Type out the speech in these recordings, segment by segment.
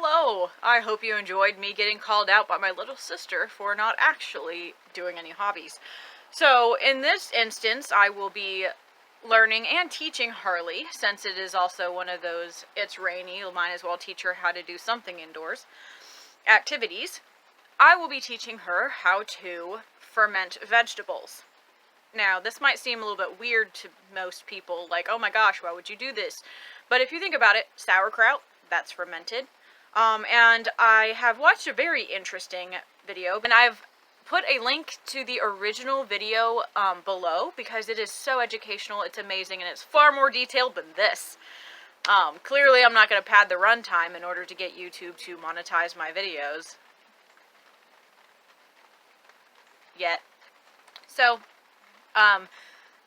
Hello! I hope you enjoyed me getting called out by my little sister for not actually doing any hobbies. So, in this instance, I will be learning and teaching Harley, since it is also one of those, it's rainy, you might as well teach her how to do something indoors, activities. I will be teaching her how to ferment vegetables. Now, this might seem a little bit weird to most people, like, oh my gosh, why would you do this? But if you think about it, sauerkraut, that's fermented. And I have watched a very interesting video, and I've put a link to the original video below, because it is so educational, it's amazing, and it's far more detailed than this. Clearly I'm not going to pad the runtime in order to get YouTube to monetize my videos. Yet. So,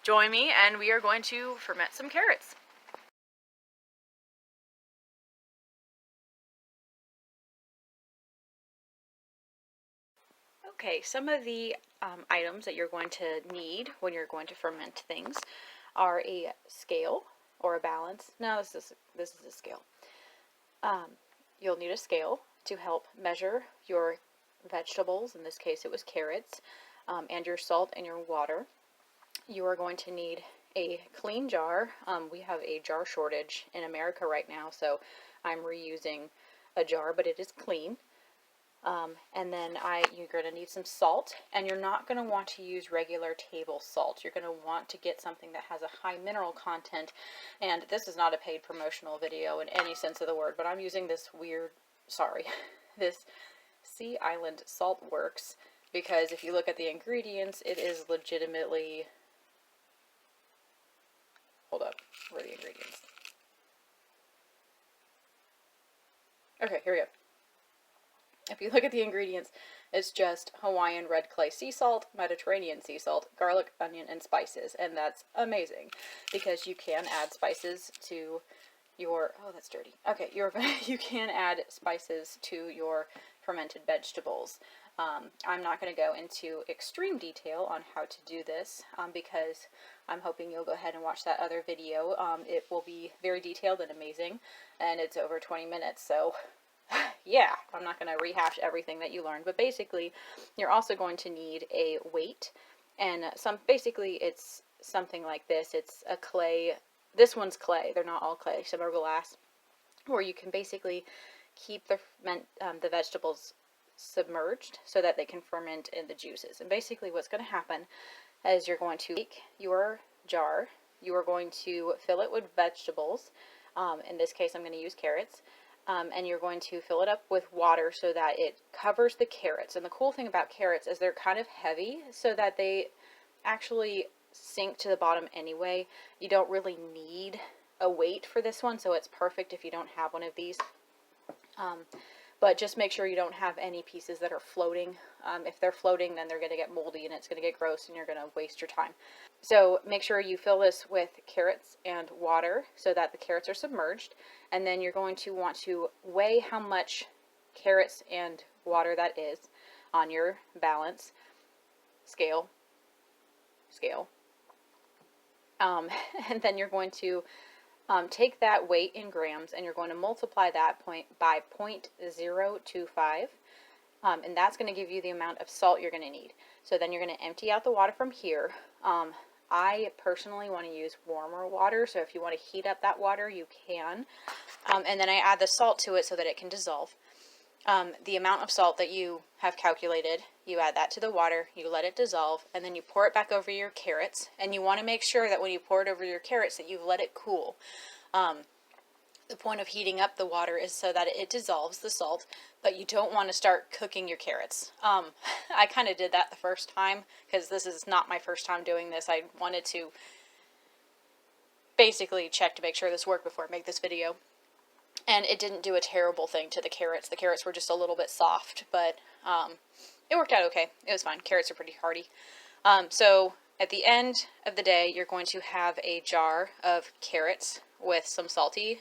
join me, and we are going to ferment some carrots. Okay, some of the items that you're going to need when you're going to ferment things are a scale or a balance. No, this is a scale. You'll need a scale to help measure your vegetables. In this case, it was carrots, and your salt and your water. You are going to need a clean jar. We have a jar shortage in America right now, so I'm reusing a jar, but it is clean. And then you're going to need some salt, and you're not going to want to use regular table salt. You're going to want to get something that has a high mineral content, and this is not a paid promotional video in any sense of the word, but I'm using this this Sea Island Salt Works, because if you look at the ingredients, it is legitimately, hold up, where are the ingredients? Okay, here we go. If you look at the ingredients, it's just Hawaiian red clay sea salt, Mediterranean sea salt, garlic, onion, and spices. And that's amazing, because you can add spices to your, oh, that's dirty. Okay, you can add spices to your fermented vegetables. I'm not going to go into extreme detail on how to do this, because I'm hoping you'll go ahead and watch that other video. It will be very detailed and amazing, and it's over 20 minutes, so yeah, I'm not going to rehash everything that you learned, but basically, you're also going to need a weight, and basically it's something like this. It's a clay, this one's clay, they're not all clay, some are glass, where you can basically keep the vegetables submerged so that they can ferment in the juices. And basically what's going to happen is you're going to take your jar, you are going to fill it with vegetables, in this case I'm going to use carrots, and you're going to fill it up with water so that it covers the carrots. And the cool thing about carrots is they're kind of heavy, so that they actually sink to the bottom anyway. You don't really need a weight for this one, so it's perfect if you don't have one of these. But just make sure you don't have any pieces that are floating. If they're floating, then they're going to get moldy and it's going to get gross and you're going to waste your time. So make sure you fill this with carrots and water so that the carrots are submerged. And then you're going to want to weigh how much carrots and water that is on your balance scale. And then you're going to take that weight in grams, and you're going to multiply that by 0.025, and that's going to give you the amount of salt you're going to need. So then you're going to empty out the water from here. I personally want to use warmer water, so if you want to heat up that water, you can. And then I add the salt to it so that it can dissolve. The amount of salt that you have calculated, you add that to the water, you let it dissolve, and then you pour it back over your carrots. And you want to make sure that when you pour it over your carrots that you've let it cool. The point of heating up the water is so that it dissolves the salt, but you don't want to start cooking your carrots. I kind of did that the first time, because this is not my first time doing this. I wanted to basically check to make sure this worked before I make this video. And it didn't do a terrible thing to the carrots. The carrots were just a little bit soft, but it worked out okay. It was fine. Carrots are pretty hardy. So at the end of the day, you're going to have a jar of carrots with some salty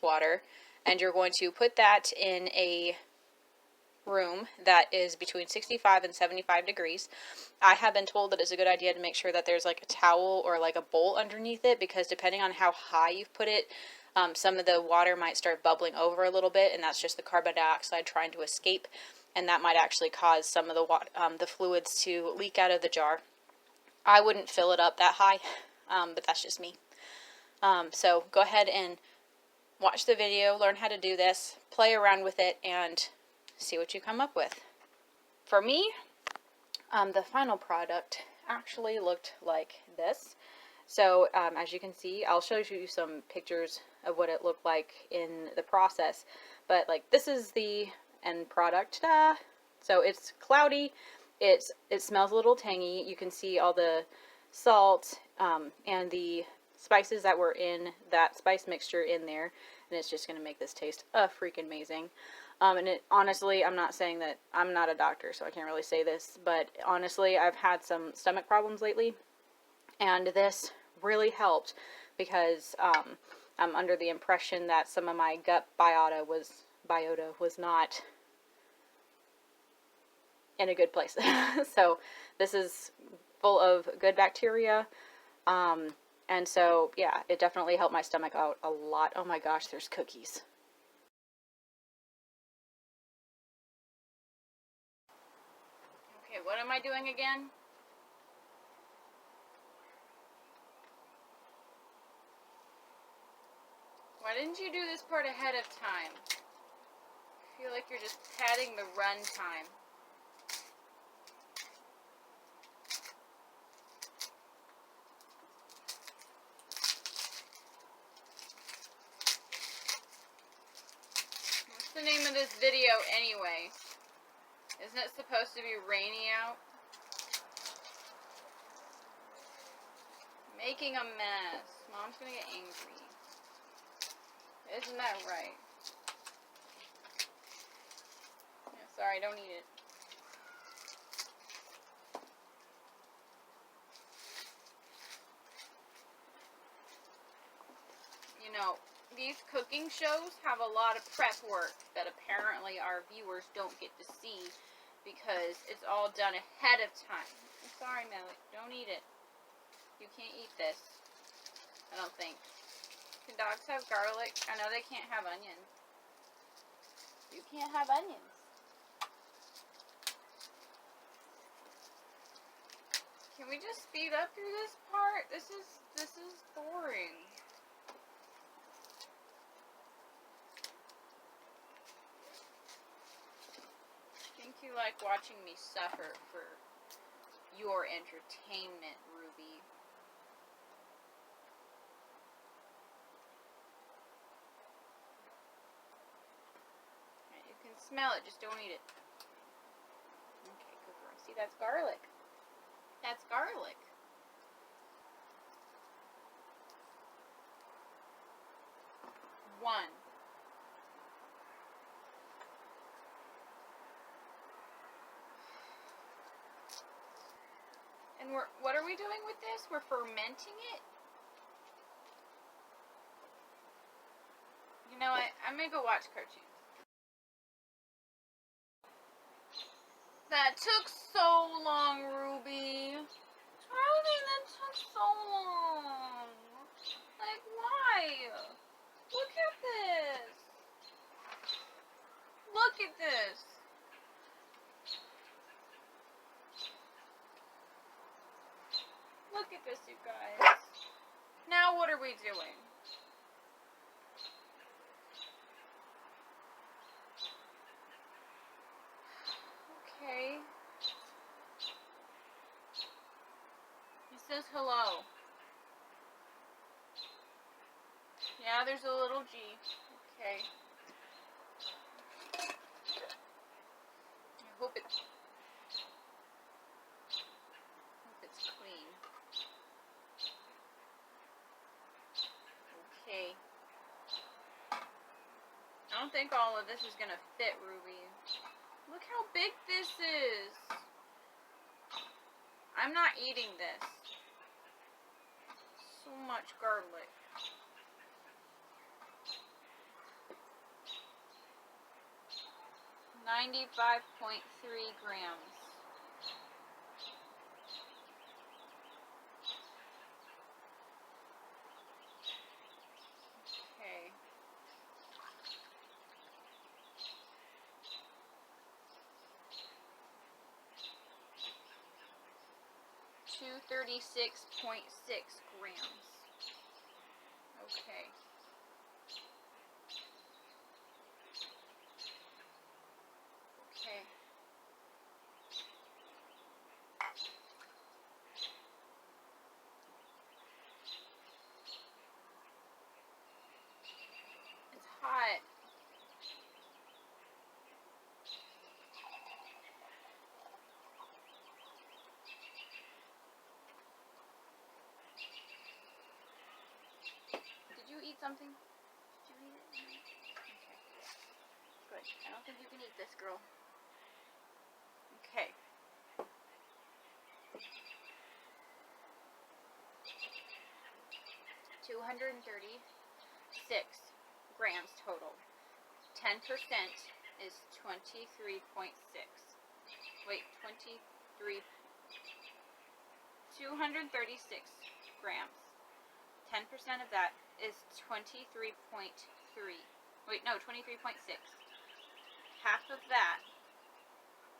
water, and you're going to put that in a room that is between 65 and 75 degrees. I have been told that it's a good idea to make sure that there's like a towel or like a bowl underneath it, because depending on how high you've put it, Some of the water might start bubbling over a little bit, and that's just the carbon dioxide trying to escape, and that might actually cause some of the fluids to leak out of the jar. I wouldn't fill it up that high, but that's just me. So go ahead and watch the video, learn how to do this, play around with it, and see what you come up with. For me, the final product actually looked like this. So as you can see, I'll show you some pictures of what it looked like in the process. But like, this is the end product. Ta-da! So it's cloudy. It smells a little tangy. You can see all the salt and the spices that were in that spice mixture in there, and it's just going to make this taste freaking amazing. And honestly, I'm not saying that, I'm not a doctor, so I can't really say this, but honestly, I've had some stomach problems lately, and this really helped because I'm under the impression that some of my gut biota was not in a good place. So this is full of good bacteria, and so yeah, it definitely helped my stomach out a lot. Oh my gosh, there's cookies. Okay, what am I doing again? Why didn't you do this part ahead of time? I feel like you're just padding the run time. What's the name of this video anyway? Isn't it supposed to be rainy out? Making a mess. Mom's gonna get angry. Isn't that right? Yeah, sorry, don't eat it. You know, these cooking shows have a lot of prep work that apparently our viewers don't get to see because it's all done ahead of time. I'm sorry, Malik, don't eat it. You can't eat this. I don't think. Can dogs have garlic? I know they can't have onions. You can't have onions. Can we just speed up through this part? This is boring. I think you like watching me suffer for your entertainment, Ruby. You can smell it, just don't eat it. Okay, good girl. See, that's garlic. That's garlic. One. And what are we doing with this? We're fermenting it? You know what? I'm gonna go watch cartoons. That took so long, Ruby. Ruby, that took so long. Like, why? Look at this. Look at this. Look at this, you guys. Now what are we doing? Okay. It says hello. Yeah, there's a little G. Okay. I hope it's clean. Okay. I don't think all of this is gonna fit, Ruby. Look how big this is. I'm not eating this. So much garlic. $95.3 grams. Okay. 236.6 grams. Okay. Okay. It's hot. Did you eat something? Did you eat it? Okay. Good. I don't think you can eat this, girl. Okay. 236 grams total. 10% is 23.6. Wait, 236 grams. 10% of that is 23.3. Wait, no, 23.6. Half of that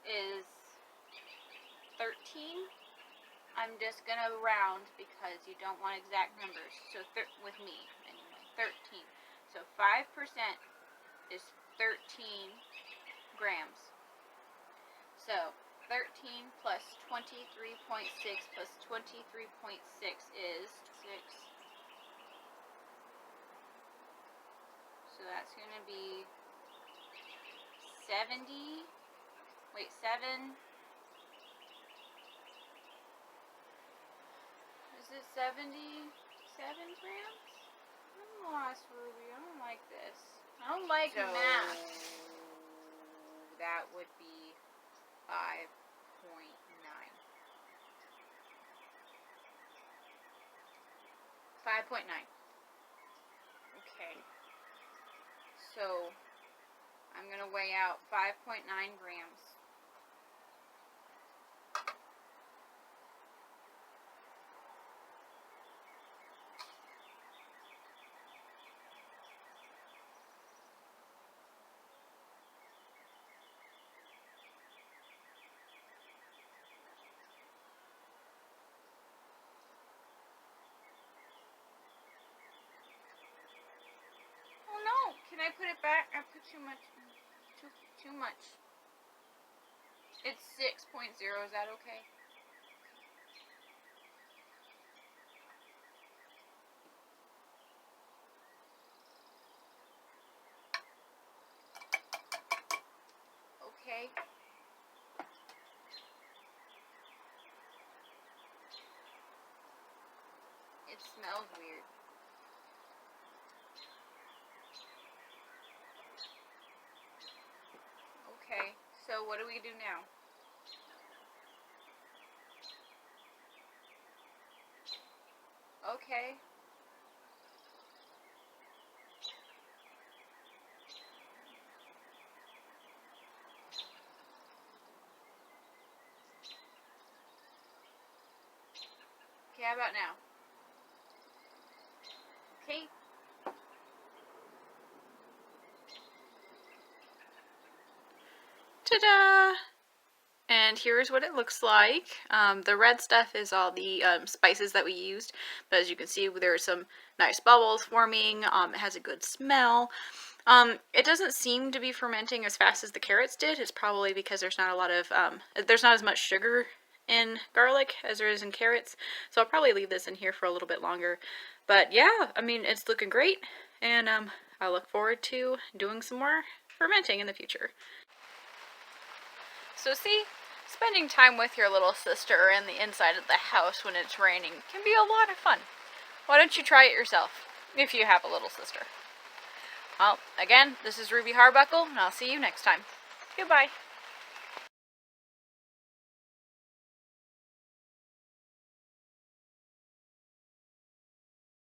is 13. I'm just going to round because you don't want exact numbers. So with me, anyway, 13. So 5% is 13 grams. So 13 plus 23.6 plus 23.6 is 6. So that's going to be 70. Wait, 7. Is it 77 grams? I'm lost, Ruby. I don't like this. I don't like math. That would be 5.9. 5.9. Okay. So, I'm going to weigh out 5.9 grams. No, can I put it back? I put too much. Too much. It's 6.0. Is that okay? Okay. It smells weird. Okay, so what do we do now? Okay. Okay, how about now? Okay. Ta-da! And here's what it looks like. The red stuff is all the spices that we used, but as you can see, there are some nice bubbles forming. It has a good smell. It doesn't seem to be fermenting as fast as the carrots did. It's probably because there's not a lot of there's not as much sugar in garlic as there is in carrots. So I'll probably leave this in here for a little bit longer. But yeah, I mean, it's looking great, and I look forward to doing some more fermenting in the future. So see, spending time with your little sister in the inside of the house when it's raining can be a lot of fun. Why don't you try it yourself, if you have a little sister? Well, again, this is Ruby Hardbuckle, and I'll see you next time. Goodbye.